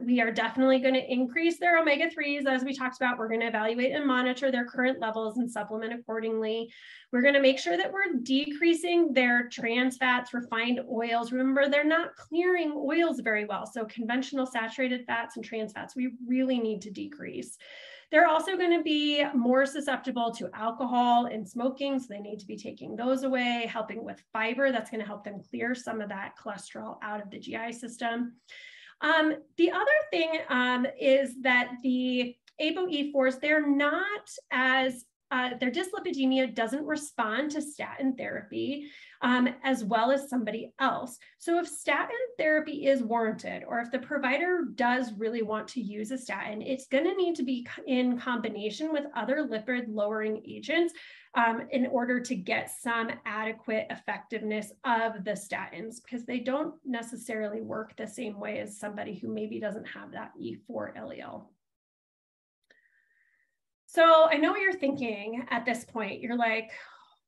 [SPEAKER 2] we are definitely going to increase their omega-3s. As we talked about, we're going to evaluate and monitor their current levels and supplement accordingly. We're going to make sure that we're decreasing their trans fats, refined oils. Remember, they're not clearing oils very well. So conventional saturated fats and trans fats, we really need to decrease. They're also going to be more susceptible to alcohol and smoking, so they need to be taking those away, helping with fiber. That's going to help them clear some of that cholesterol out of the GI system. The other thing is that the ApoE4s, they're not as, their dyslipidemia doesn't respond to statin therapy as well as somebody else. So if statin therapy is warranted, or if the provider does really want to use a statin, it's going to need to be in combination with other lipid lowering agents in order to get some adequate effectiveness of the statins, because they don't necessarily work the same way as somebody who maybe doesn't have that E4 allele. So I know what you're thinking at this point. You're like,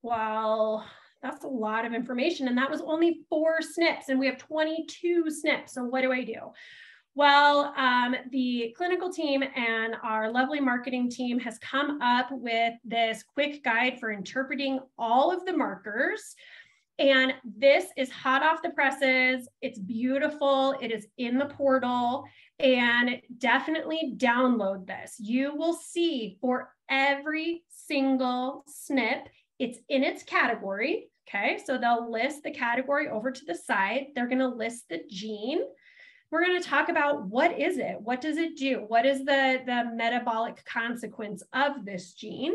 [SPEAKER 2] well, that's a lot of information. And that was only 4 SNPs, and we have 22 SNPs. So what do I do? Well, the clinical team and our lovely marketing team has come up with this quick guide for interpreting all of the markers. And this is hot off the presses. It's beautiful. It is in the portal, and definitely download this. You will see for every single SNP, it's in its category. Okay, so they'll list the category over to the side. They're going to list the gene. We're going to talk about what is it? What does it do? What is the metabolic consequence of this gene?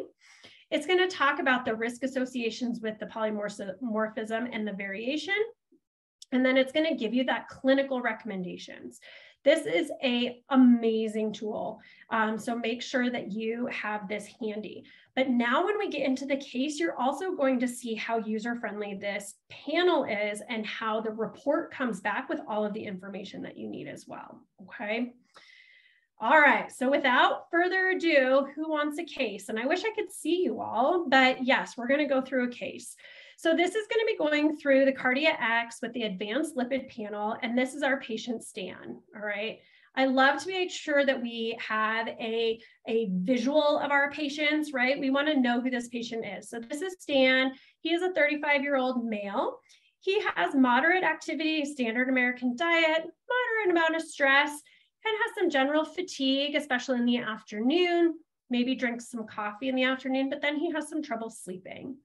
[SPEAKER 2] It's going to talk about the risk associations with the polymorphism and the variation. And then it's going to give you that clinical recommendations. This is an amazing tool. So make sure that you have this handy. But now when we get into the case, you're also going to see how user-friendly this panel is and how the report comes back with all of the information that you need as well, okay? All right, so without further ado, who wants a case? And I wish I could see you all, but yes, we're gonna go through a case. So this is gonna be going through the CardiaX with the advanced lipid panel, and this is our patient Stan, all right? I love to make sure that we have a visual of our patients, right? We wanna know who this patient is. So this is Stan. He is a 35-year-old male. He has moderate activity, standard American diet, moderate amount of stress, and has some general fatigue, especially in the afternoon, maybe drinks some coffee in the afternoon, but then he has some trouble sleeping.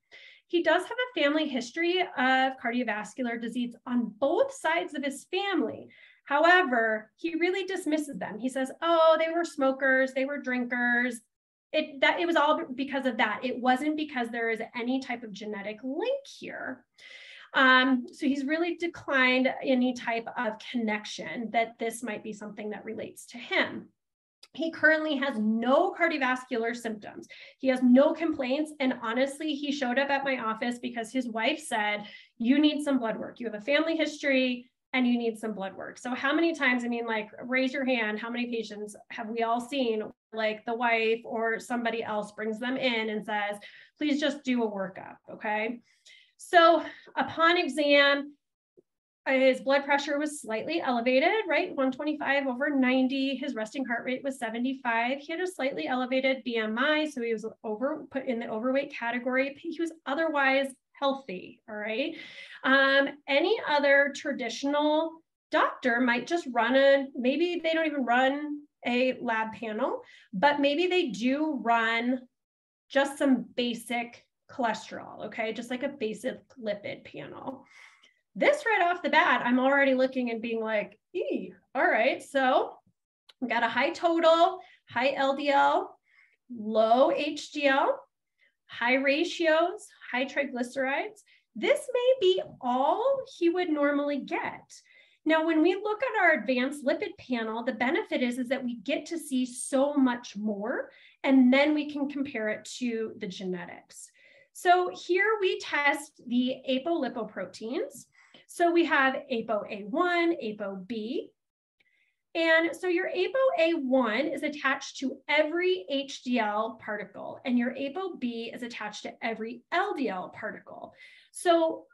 [SPEAKER 2] He does have a family history of cardiovascular disease on both sides of his family. However, he really dismisses them. He says, oh, they were smokers, they were drinkers. It was all because of that. It wasn't because there is any type of genetic link here. So he's really declined any type of connection that this might be something that relates to him. He currently has no cardiovascular symptoms. He has no complaints. And honestly, he showed up at my office because his wife said, you need some blood work. You have a family history and you need some blood work. So how many times, I mean, like, raise your hand, how many patients have we all seen, like the wife or somebody else brings them in and says, please just do a workup, okay? So upon exam, his blood pressure was slightly elevated, right? 125 over 90. His resting heart rate was 75. He had a slightly elevated BMI, so he was put in the overweight category. He was otherwise healthy, all right? Any other traditional doctor might just maybe they don't even run a lab panel, but maybe they do run just some basic cholesterol, okay? Just like a basic lipid panel. This right off the bat, I'm already looking and being like, all right, so we got a high total, high LDL, low HDL, high ratios, high triglycerides. This may be all he would normally get. Now, when we look at our advanced lipid panel, the benefit is that we get to see so much more, and then we can compare it to the genetics. So here we test the apolipoproteins. So we have ApoA1, ApoB. And so your ApoA1 is attached to every HDL particle, and your ApoB is attached to every LDL particle. So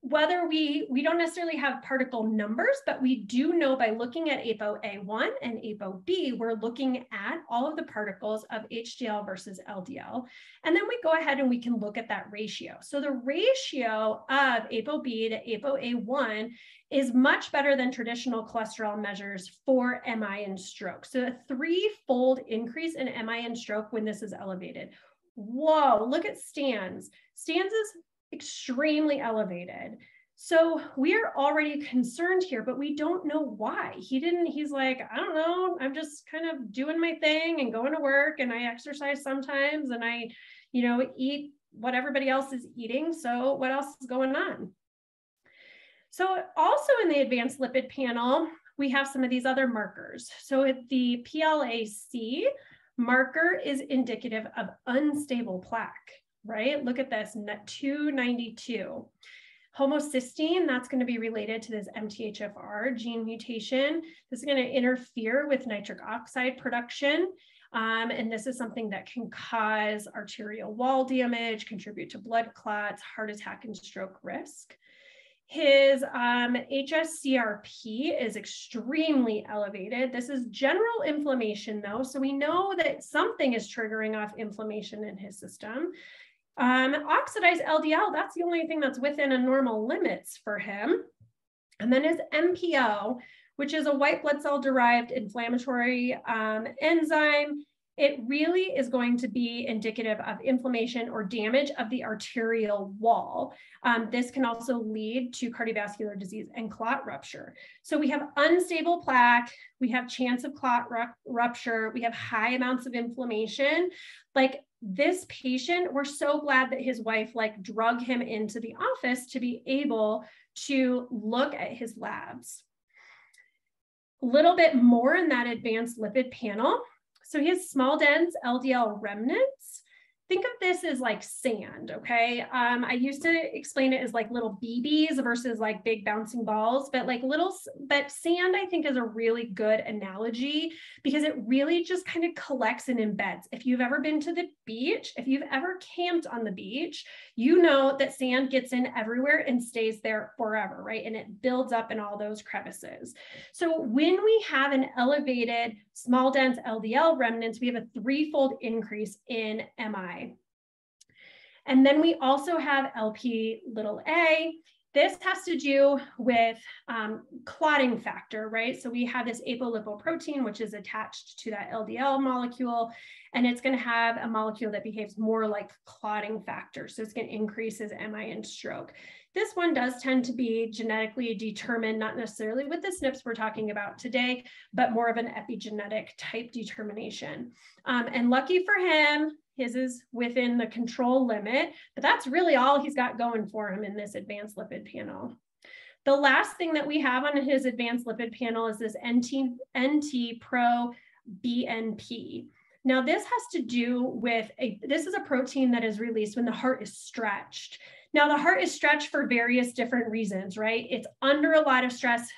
[SPEAKER 2] whether we don't necessarily have particle numbers, but we do know by looking at ApoA1 and ApoB, we're looking at all of the particles of HDL versus LDL. And then we go ahead and we can look at that ratio. So the ratio of ApoB to ApoA1 is much better than traditional cholesterol measures for MI and stroke. So a 3-fold increase in MI and stroke when this is elevated. Whoa, look at Stan's. Stan's is extremely elevated. So we are already concerned here, but we don't know why. He's like, I don't know, I'm just kind of doing my thing and going to work, and I exercise sometimes, and I, eat what everybody else is eating. So what else is going on? So also in the advanced lipid panel, we have some of these other markers. So the PLAC marker is indicative of unstable plaque, right? Look at this, 292. Homocysteine, that's going to be related to this MTHFR gene mutation. This is going to interfere with nitric oxide production. And this is something that can cause arterial wall damage, contribute to blood clots, heart attack, and stroke risk. His hsCRP is extremely elevated. This is general inflammation though, so we know that something is triggering off inflammation in his system. Oxidized LDL, that's the only thing that's within a normal limits for him. And then his MPO, which is a white blood cell derived inflammatory enzyme. It really is going to be indicative of inflammation or damage of the arterial wall. This can also lead to cardiovascular disease and clot rupture. So we have unstable plaque, we have chance of clot rupture, we have high amounts of inflammation. Like this patient, we're so glad that his wife drug him into the office to be able to look at his labs. A little bit more in that advanced lipid panel. So he has small, dense LDL remnants. Think of this as like sand, okay? I used to explain it as like little BBs versus like big bouncing balls, but but sand I think is a really good analogy because it really just kind of collects and embeds. If you've ever been to the beach, if you've ever camped on the beach, you know that sand gets in everywhere and stays there forever, right? And it builds up in all those crevices. So when we have an elevated small, dense LDL remnants, we have a 3-fold increase in MI. And then we also have Lp(a). This has to do with clotting factor, right? So we have this apolipoprotein, which is attached to that LDL molecule. and it's going to have a molecule that behaves more like clotting factor. So it's going to increase his MI and stroke. This one does tend to be genetically determined, not necessarily with the SNPs we're talking about today, but more of an epigenetic type determination. And lucky for him, his is within the control limit, but that's really all he's got going for him in this advanced lipid panel. The last thing that we have on his advanced lipid panel is this NT-proBNP. Now this has to do with this is a protein that is released when the heart is stretched. Now the heart is stretched for various different reasons, right? It's under a lot of stress,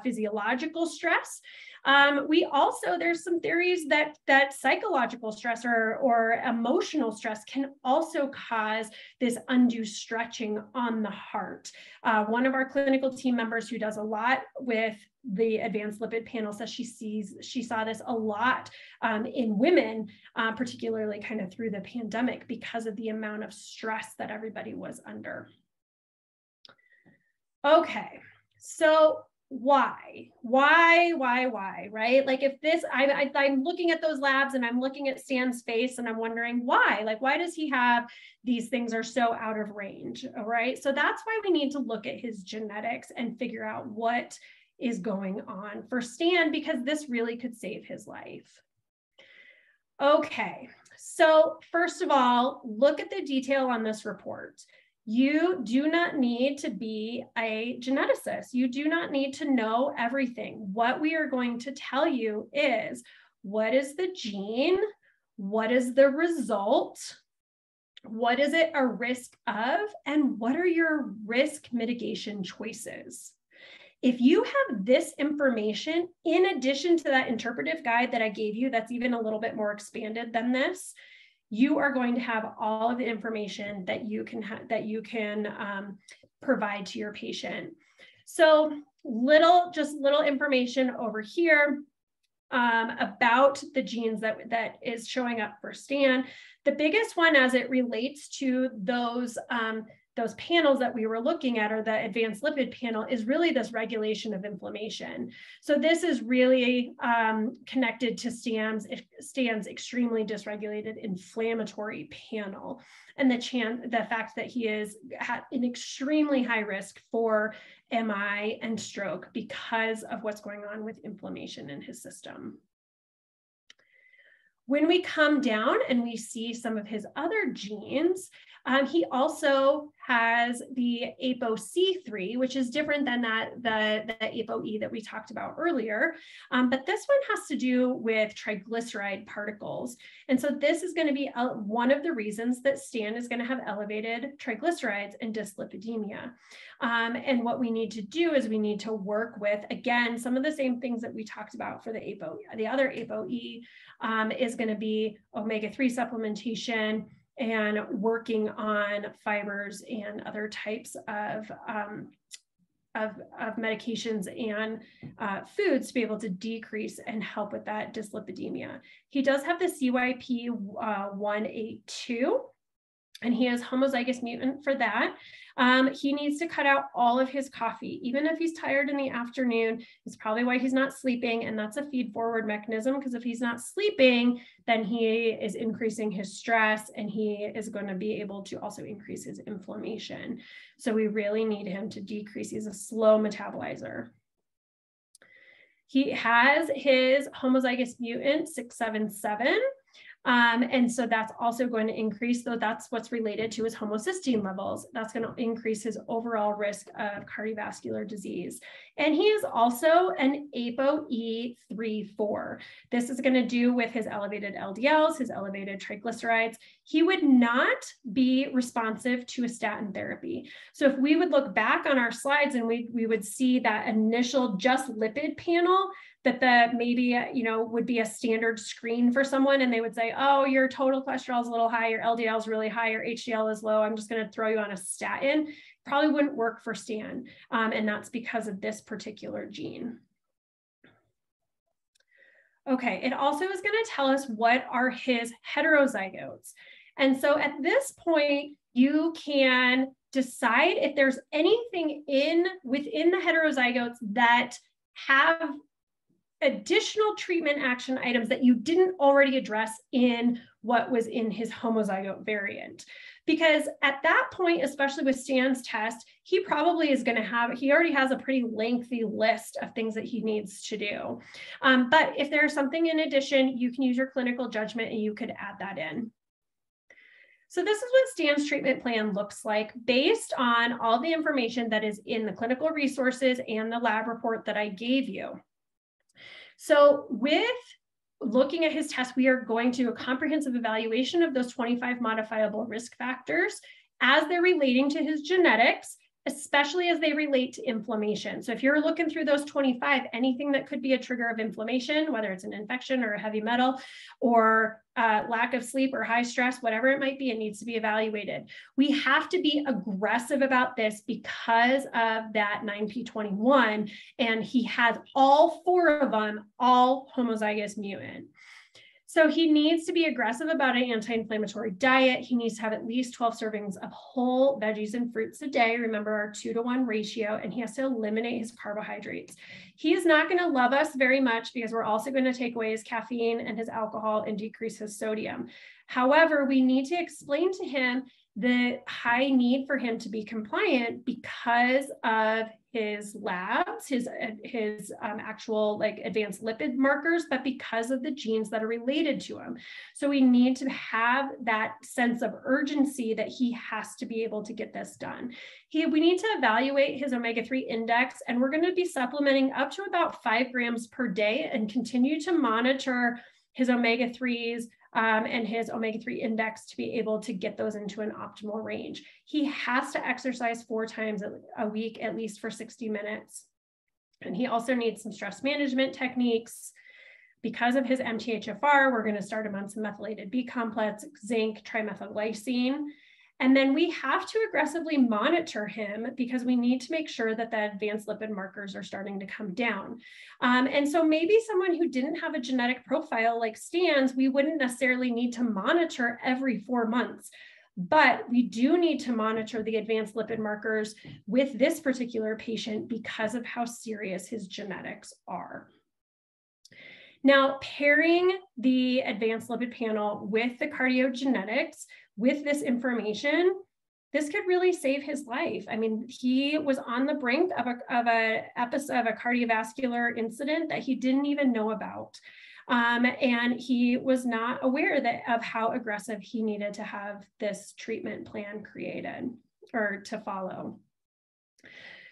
[SPEAKER 2] physiological stress. There's some theories that psychological stress or emotional stress can also cause this undue stretching on the heart. One of our clinical team members who does a lot with the advanced lipid panel says she saw this a lot in women, particularly kind of through the pandemic because of the amount of stress that everybody was under. Okay, so why, right? Like if this, I'm looking at those labs and I'm looking at Stan's face and I'm wondering why, like, why does he have these things are so out of range, all right? So that's why we need to look at his genetics and figure out what is going on for Stan, because this really could save his life. Okay, so first of all, look at the detail on this report. You do not need to be a geneticist. You do not need to know everything. What we are going to tell you is what is the gene? What is the result? What is it a risk of? And what are your risk mitigation choices? If you have this information, in addition to that interpretive guide that I gave you, that's even a little bit more expanded than this, you are going to have all of the information that you can provide to your patient. So little information over here about the genes that is showing up for Stan. The biggest one as it relates to those panels that we were looking at, or the advanced lipid panel, is really this regulation of inflammation. So this is really connected to Stan's extremely dysregulated inflammatory panel, and the fact that he is at an extremely high risk for MI and stroke because of what's going on with inflammation in his system. When we come down and we see some of his other genes, he also has the ApoC3, which is different than the ApoE that we talked about earlier. But this one has to do with triglyceride particles. And so this is going to be one of the reasons that Stan is going to have elevated triglycerides and dyslipidemia. And what we need to do is we need to work with, again, some of the same things that we talked about for the other ApoE, is going to be omega-3 supplementation and working on fibers and other types of medications and foods to be able to decrease and help with that dyslipidemia. He does have the CYP1A2, and he is homozygous mutant for that. He needs to cut out all of his coffee. Even if he's tired in the afternoon, it's probably why he's not sleeping, and that's a feed-forward mechanism, because if he's not sleeping, then he is increasing his stress, and he is going to be able to also increase his inflammation. So we really need him to decrease. He's a slow metabolizer. He has his homozygous mutant 677. And so that's also going to increase, though that's what's related to his homocysteine levels. That's going to increase his overall risk of cardiovascular disease. And he is also an ApoE3/4. This is going to do with his elevated LDLs, his elevated triglycerides. He would not be responsive to a statin therapy. So if we would look back on our slides and we would see that initial just lipid panel, that maybe, would be a standard screen for someone, and they would say, oh, your total cholesterol is a little high, your LDL is really high, your HDL is low, I'm just going to throw you on a statin. Probably wouldn't work for Stan, and that's because of this particular gene. Okay, it also is going to tell us what are his heterozygotes. And so at this point, you can decide if there's anything within the heterozygotes that have additional treatment action items that you didn't already address in what was in his homozygote variant. Because at that point, especially with Stan's test, he probably is going to he already has a pretty lengthy list of things that he needs to do. But if there's something in addition, you can use your clinical judgment and you could add that in. So this is what Stan's treatment plan looks like based on all the information that is in the clinical resources and the lab report that I gave you. So with looking at his test, we are going to do a comprehensive evaluation of those 25 modifiable risk factors as they're relating to his genetics, especially as they relate to inflammation. So if you're looking through those 25, anything that could be a trigger of inflammation, whether it's an infection or a heavy metal or lack of sleep or high stress, whatever it might be, it needs to be evaluated. We have to be aggressive about this because of that 9p21, and he has all 4 of them, all homozygous mutant. So he needs to be aggressive about an anti-inflammatory diet. He needs to have at least 12 servings of whole veggies and fruits a day. Remember our 2-to-1 ratio, and he has to eliminate his carbohydrates. He is not going to love us very much because we're also going to take away his caffeine and his alcohol and decrease his sodium. However, we need to explain to him the high need for him to be compliant because of his labs, his actual like advanced lipid markers, but because of the genes that are related to him. So we need to have that sense of urgency that he has to be able to get this done. We need to evaluate his omega-3 index, and we're going to be supplementing up to about 5 grams per day and continue to monitor his omega-3s and his omega-3 index to be able to get those into an optimal range. He has to exercise 4 times a week, at least for 60 minutes. And he also needs some stress management techniques. Because of his MTHFR, we're going to start him on some methylated B complex, zinc, trimethylglycine. And then we have to aggressively monitor him because we need to make sure that the advanced lipid markers are starting to come down. And so maybe someone who didn't have a genetic profile like Stan's, we wouldn't necessarily need to monitor every 4 months. But we do need to monitor the advanced lipid markers with this particular patient because of how serious his genetics are. Now, pairing the advanced lipid panel with the cardiogenetics, with this information, this could really save his life. I mean, he was on the brink of a cardiovascular incident that he didn't even know about. And he was not aware of how aggressive he needed to have this treatment plan created or to follow.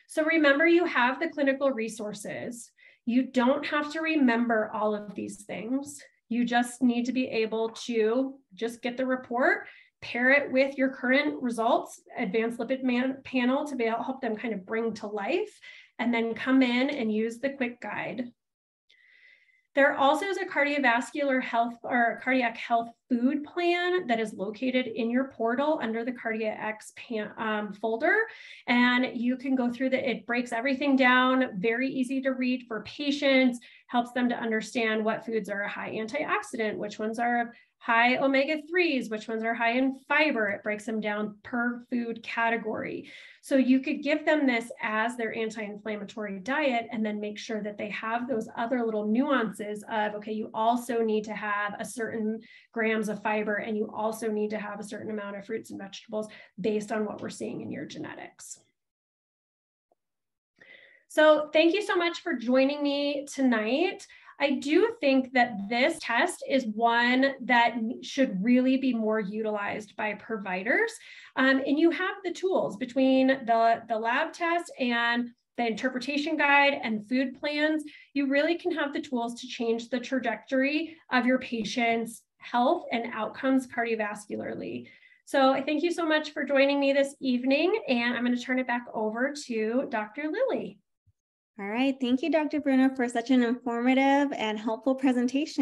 [SPEAKER 2] So remember, you have the clinical resources. You don't have to remember all of these things. You just need to be able to just get the report, pair it with your current results, advanced lipid panel to be able to help them kind of bring to life, and then come in and use the quick guide. There also is a cardiovascular health or cardiac health food plan that is located in your portal under the CardiaX folder. And you can go through it breaks everything down, very easy to read for patients, helps them to understand what foods are a high antioxidant, which ones are high omega-3s, which ones are high in fiber. It breaks them down per food category. So you could give them this as their anti-inflammatory diet and then make sure that they have those other little nuances of, okay, you also need to have a certain grams of fiber and you also need to have a certain amount of fruits and vegetables based on what we're seeing in your genetics. So thank you so much for joining me tonight. I do think that this test is one that should really be more utilized by providers. And you have the tools between the lab test and the interpretation guide and food plans. You really can have the tools to change the trajectory of your patient's health and outcomes cardiovascularly. So I thank you so much for joining me this evening, and I'm going to turn it back over to Dr. Lily.
[SPEAKER 1] All right. Thank you, Dr. Bruno, for such an informative and helpful presentation.